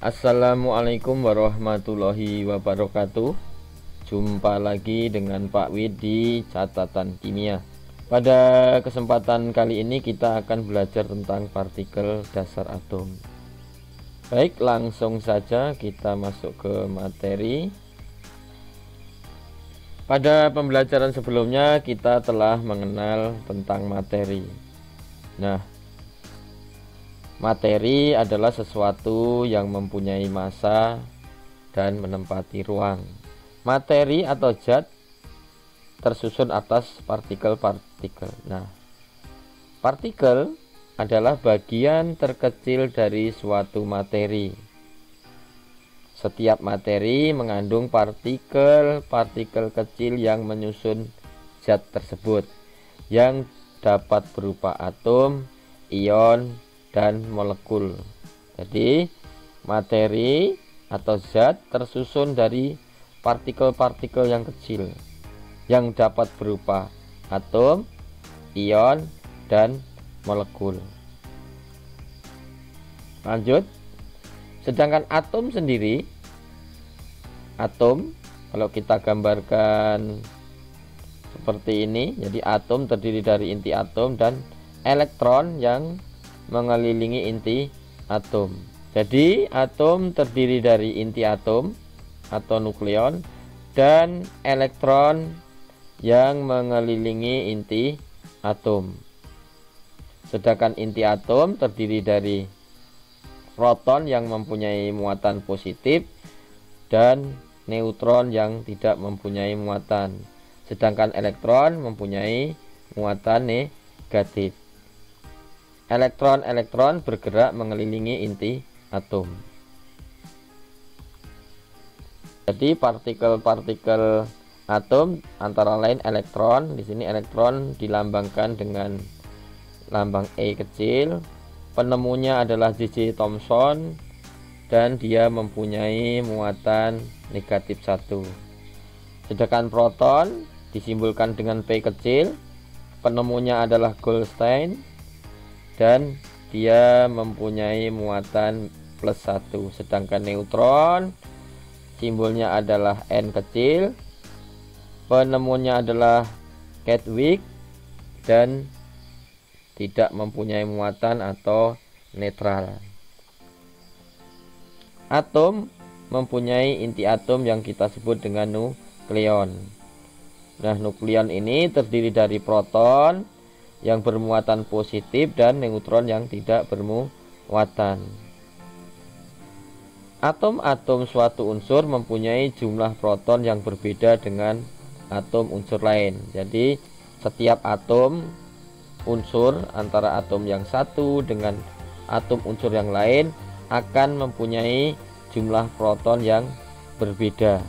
Assalamualaikum warahmatullahi wabarakatuh. Jumpa lagi dengan Pak Wid di catatan kimia. Pada kesempatan kali ini kita akan belajar tentang partikel dasar atom. Baik, langsung saja kita masuk ke materi. Pada pembelajaran sebelumnya kita telah mengenal tentang materi. Nah, materi adalah sesuatu yang mempunyai massa dan menempati ruang. Materi atau zat tersusun atas partikel-partikel. Nah, partikel adalah bagian terkecil dari suatu materi. Setiap materi mengandung partikel-partikel kecil yang menyusun zat tersebut, yang dapat berupa atom, ion, dan molekul. Jadi materi atau zat tersusun dari partikel-partikel yang kecil yang dapat berupa atom, ion, dan molekul. Lanjut. Sedangkan atom sendiri, atom kalau kita gambarkan seperti ini, jadi atom terdiri dari inti atom dan elektron yang mengelilingi inti atom. Jadi atom terdiri dari inti atom atau nukleon dan elektron yang mengelilingi inti atom. Sedangkan inti atom terdiri dari proton yang mempunyai muatan positif dan neutron yang tidak mempunyai muatan. Sedangkan elektron mempunyai muatan negatif. Elektron-elektron bergerak mengelilingi inti atom. Jadi partikel-partikel atom antara lain elektron. Di sini elektron dilambangkan dengan lambang E kecil. Penemunya adalah J.J. Thomson dan dia mempunyai muatan negatif 1. Sedangkan proton disimbolkan dengan P kecil. Penemunya adalah Goldstein dan dia mempunyai muatan plus 1. Sedangkan neutron simbolnya adalah N kecil. Penemunya adalah Chadwick dan tidak mempunyai muatan atau netral. Atom mempunyai inti atom yang kita sebut dengan nukleon. Nah, nukleon ini terdiri dari proton yang bermuatan positif dan neutron yang tidak bermuatan. Atom-atom suatu unsur mempunyai jumlah proton yang berbeda dengan atom unsur lain. Jadi setiap atom unsur antara atom yang satu dengan atom unsur yang lain akan mempunyai jumlah proton yang berbeda.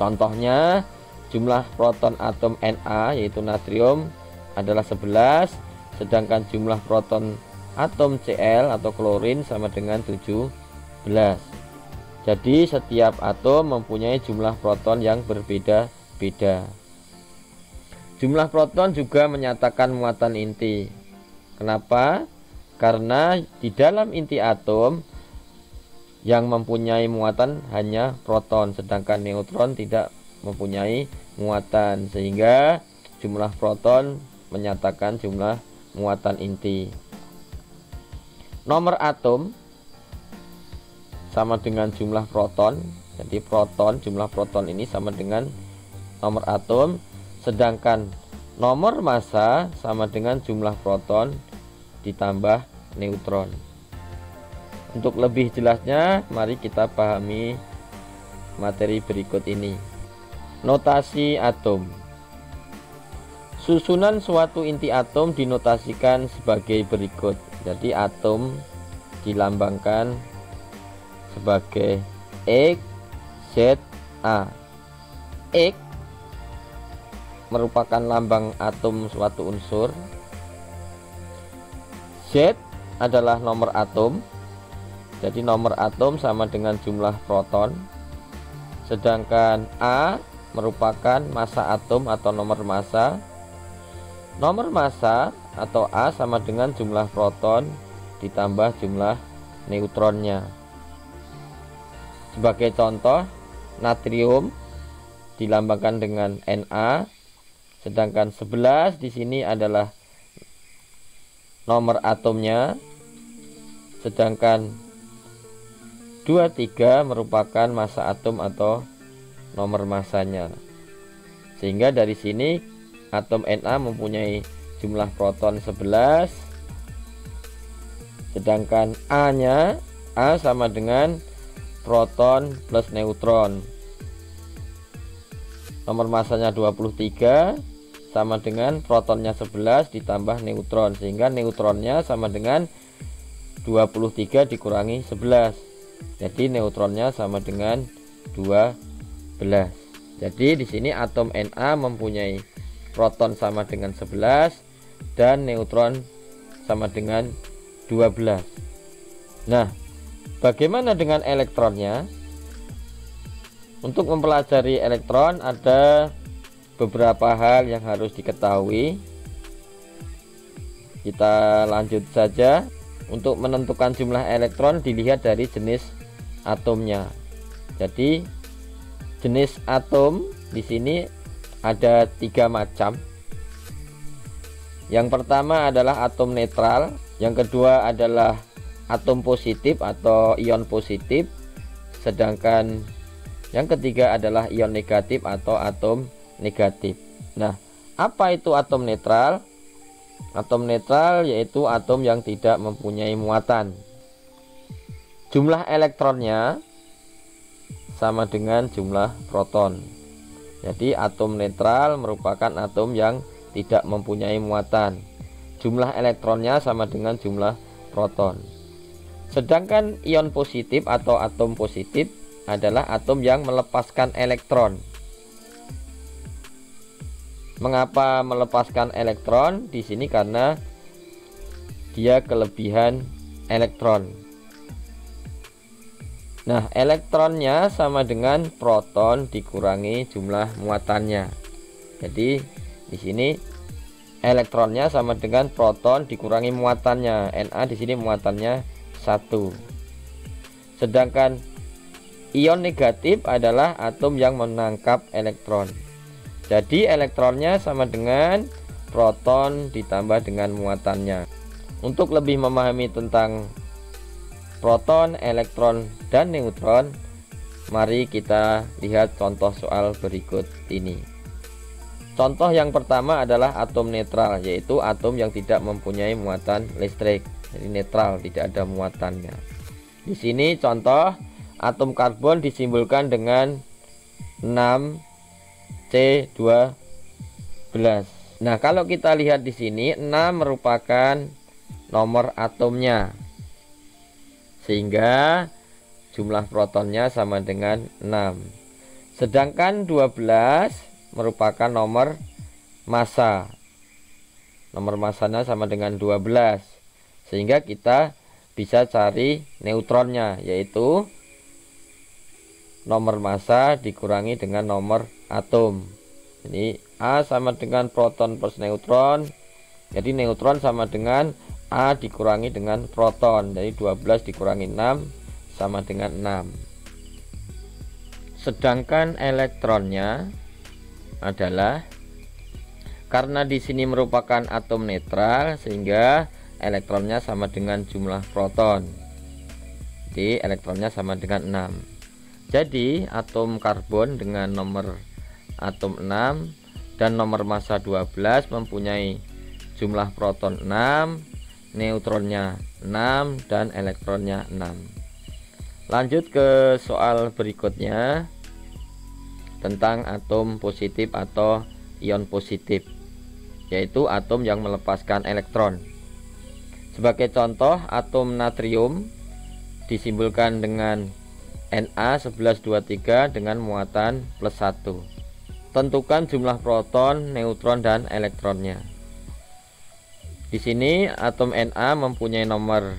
Contohnya, jumlah proton atom Na yaitu natrium adalah 11, sedangkan jumlah proton atom Cl atau klorin sama dengan 17. Jadi setiap atom mempunyai jumlah proton yang berbeda-beda. Jumlah proton juga menyatakan muatan inti. Kenapa? Karena di dalam inti atom yang mempunyai muatan hanya proton, sedangkan neutron tidak mempunyai muatan, sehingga jumlah proton menyatakan jumlah muatan inti. Nomor atom sama dengan jumlah proton. Jadi jumlah proton ini sama dengan nomor atom. Sedangkan nomor massa sama dengan jumlah proton ditambah neutron. Untuk lebih jelasnya, mari kita pahami materi berikut ini. Notasi atom. Susunan suatu inti atom dinotasikan sebagai berikut. Jadi atom dilambangkan sebagai X, Z, A. X merupakan lambang atom suatu unsur. Z adalah nomor atom. Jadi nomor atom sama dengan jumlah proton. Sedangkan A merupakan massa atom atau nomor massa. Nomor massa atau A sama dengan jumlah proton ditambah jumlah neutronnya. Sebagai contoh, natrium dilambangkan dengan Na, sedangkan 11 di sini adalah nomor atomnya, sedangkan 23 merupakan massa atom atau nomor massanya. Sehingga dari sini atom Na mempunyai jumlah proton 11, sedangkan A-nya, A sama dengan proton plus neutron. Nomor masanya 23 sama dengan protonnya 11 ditambah neutron, sehingga neutronnya sama dengan 23 dikurangi 11. Jadi neutronnya sama dengan 12. Jadi di sini atom Na mempunyai proton sama dengan 11 dan neutron sama dengan 12. Nah, bagaimana dengan elektronnya? Untuk mempelajari elektron ada beberapa hal yang harus diketahui. Kita lanjut saja. Untuk menentukan jumlah elektron dilihat dari jenis atomnya. Jadi jenis atom di sini ada 3 macam. Yang pertama adalah atom netral, yang kedua adalah atom positif atau ion positif, sedangkan yang ketiga adalah ion negatif atau atom negatif. Nah, apa itu atom netral? Atom netral yaitu atom yang tidak mempunyai muatan. Jumlah elektronnya sama dengan jumlah proton. Jadi atom netral merupakan atom yang tidak mempunyai muatan. Jumlah elektronnya sama dengan jumlah proton. Sedangkan ion positif atau atom positif adalah atom yang melepaskan elektron. Mengapa melepaskan elektron? Di sini karena dia kelebihan elektron. Nah, elektronnya sama dengan proton dikurangi jumlah muatannya. Jadi di sini elektronnya sama dengan proton dikurangi muatannya. Na di sini muatannya 1. Sedangkan ion negatif adalah atom yang menangkap elektron. Jadi elektronnya sama dengan proton ditambah dengan muatannya. Untuk lebih memahami tentang proton, elektron, dan neutron, mari kita lihat contoh soal berikut ini. Contoh yang pertama adalah atom netral, yaitu atom yang tidak mempunyai muatan listrik. Jadi netral, tidak ada muatannya. Di sini contoh atom karbon disimbolkan dengan 6C12. Nah, kalau kita lihat di sini 6 merupakan nomor atomnya, sehingga jumlah protonnya sama dengan 6. Sedangkan 12 merupakan nomor massa. Nomor massanya sama dengan 12. Sehingga kita bisa cari neutronnya, yaitu nomor massa dikurangi dengan nomor atom. Jadi A sama dengan proton plus neutron. Jadi neutron sama dengan A dikurangi dengan proton. Jadi 12 dikurangi 6 sama dengan 6. Sedangkan elektronnya adalah, karena di sini merupakan atom netral, sehingga elektronnya sama dengan jumlah proton. Jadi elektronnya sama dengan 6. Jadi atom karbon dengan nomor atom 6 dan nomor massa 12 mempunyai jumlah proton 6, neutronnya 6, dan elektronnya 6. Lanjut ke soal berikutnya tentang atom positif atau ion positif, yaitu atom yang melepaskan elektron. Sebagai contoh, atom natrium disimbolkan dengan Na1123 dengan muatan plus 1. Tentukan jumlah proton, neutron, dan elektronnya. Di sini atom Na mempunyai nomor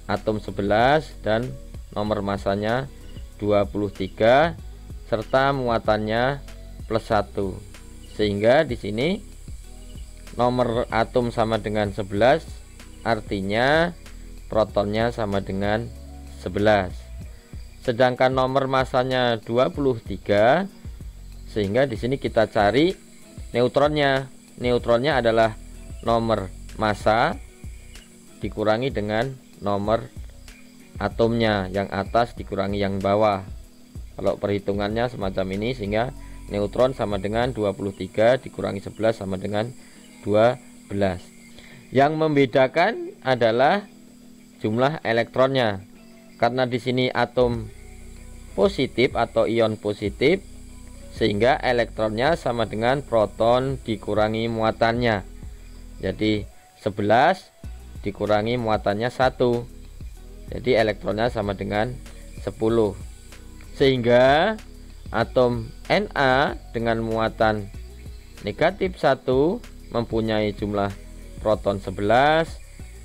atom 11 dan nomor massanya 23 serta muatannya plus 1. Sehingga di sini nomor atom sama dengan 11, artinya protonnya sama dengan 11. sedangkan nomor masanya 23, sehingga di sini kita cari neutronnya. Neutronnya adalah nomor massa dikurangi dengan nomor atomnya, yang atas dikurangi yang bawah. Kalau perhitungannya semacam ini, sehingga neutron sama dengan 23 dikurangi 11 sama dengan 12. Yang membedakan adalah jumlah elektronnya. Karena di sini atom positif atau ion positif, sehingga elektronnya sama dengan proton dikurangi muatannya. Jadi 11 dikurangi muatannya 1. Jadi elektronnya sama dengan 10. Sehingga atom Na dengan muatan negatif 1 mempunyai jumlah proton 11,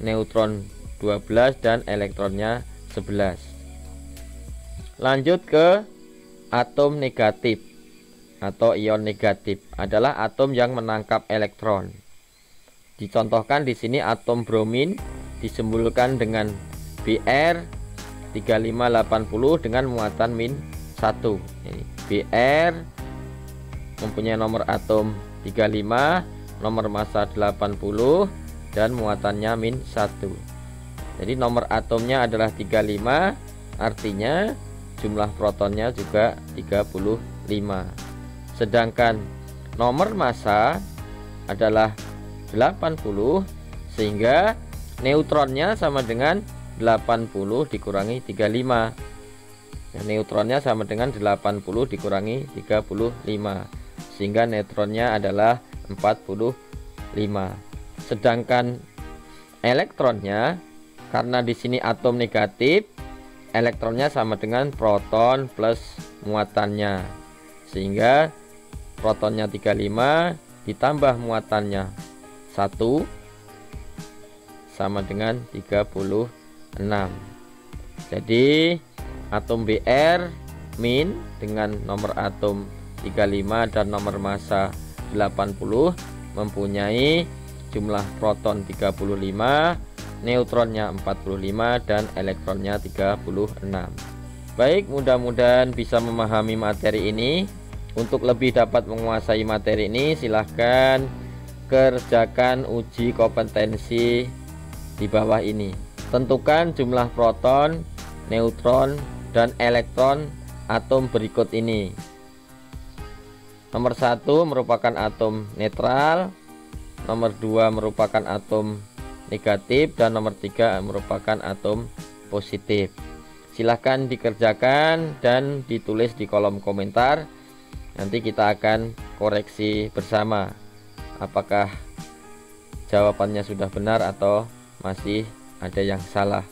neutron 12, dan elektronnya 11. Lanjut ke atom negatif atau ion negatif, adalah atom yang menangkap elektron. Dicontohkan di sini atom bromin disimbolkan dengan Br 3580 dengan muatan min 1. Ini Br mempunyai nomor atom 35, nomor massa 80, dan muatannya min 1. Jadi nomor atomnya adalah 35, artinya jumlah protonnya juga 35. Sedangkan nomor massa adalah 80, sehingga neutronnya sama dengan 80 dikurangi 35. Neutronnya sama dengan 80 dikurangi 35, sehingga neutronnya adalah 45. Sedangkan elektronnya, karena di sini atom negatif, elektronnya sama dengan proton plus muatannya, sehingga protonnya 35 ditambah muatannya 1 sama dengan 36. Jadi atom Br min dengan nomor atom 35 dan nomor massa 80 mempunyai jumlah proton 35, neutronnya 45, dan elektronnya 36. Baik, mudah-mudahan bisa memahami materi ini. Untuk lebih dapat menguasai materi ini, silahkan kerjakan uji kompetensi di bawah ini. Tentukan jumlah proton, neutron, dan elektron atom berikut ini. Nomor 1 merupakan atom netral, nomor 2 merupakan atom negatif, dan nomor 3 merupakan atom positif. Silahkan dikerjakan dan ditulis di kolom komentar. Nanti kita akan koreksi bersama apakah jawabannya sudah benar atau masih ada yang salah.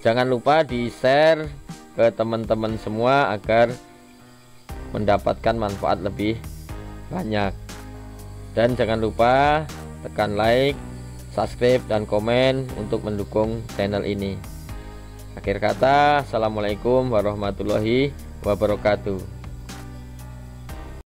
Jangan lupa di-share ke teman-teman semua agar mendapatkan manfaat lebih banyak. Dan jangan lupa tekan like, subscribe, dan komen untuk mendukung channel ini. Akhir kata, assalamualaikum warahmatullahi wabarakatuh.